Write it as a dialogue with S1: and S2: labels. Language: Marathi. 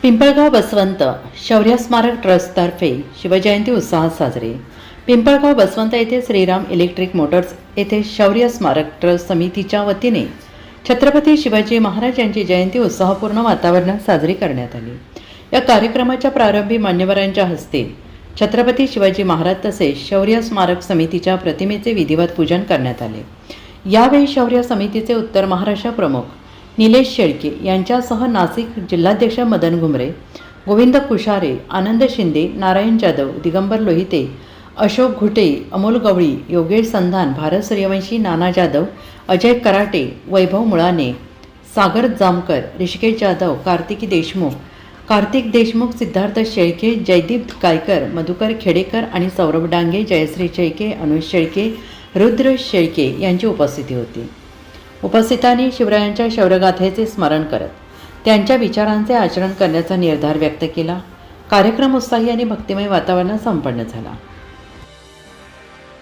S1: पिंपळगाव बसवंत शौर्य स्मारक ट्रस्टतर्फे शिवजयंती उत्साहात साजरी. पिंपळगाव बसवंत येथे श्रीराम इलेक्ट्रिक मोटर्स येथे शौर्य स्मारक ट्रस्ट समितीच्या वतीने छत्रपती शिवाजी महाराज यांची जयंती उत्साहपूर्ण वातावरणात साजरी करण्यात आली. या कार्यक्रमाच्या प्रारंभी मान्यवरांच्या हस्ते छत्रपती शिवाजी महाराज तसेच शौर्य स्मारक समितीच्या प्रतिमेचे विधिवत पूजन करण्यात आले. यावेळी शौर्य समितीचे उत्तर महाराष्ट्र प्रमुख निलेश शेळके यांच्यासह नाशिक जिल्हाध्यक्ष मदन घुमरे, गोविंद कुशारे, आनंद शिंदे, नारायण जाधव, दिगंबर लोहिते, अशोक घुटे, अमोल गवळी, योगेश संधान, भारत सूर्यवंशी, नाना जाधव, अजय कराटे, वैभव मुळाने, सागर जामकर, ऋषिकेश जाधव, कार्तिक देशमुख, सिद्धार्थ शेळके, जयदीप गायकर, मधुकर खेडेकर आणि सौरभ डांगे, जयश्री शेळके, अनुज शेळके, रुद्र शेळके यांची उपस्थिती होती. उपस्थितांनी शिवरायांच्या शौर्यगाथेचे स्मरण करत त्यांच्या विचारांचे आचरण करण्याचा निर्धार व्यक्त केला. कार्यक्रम उत्साही आणि भक्तिमय वातावरणात संपन्न झाला.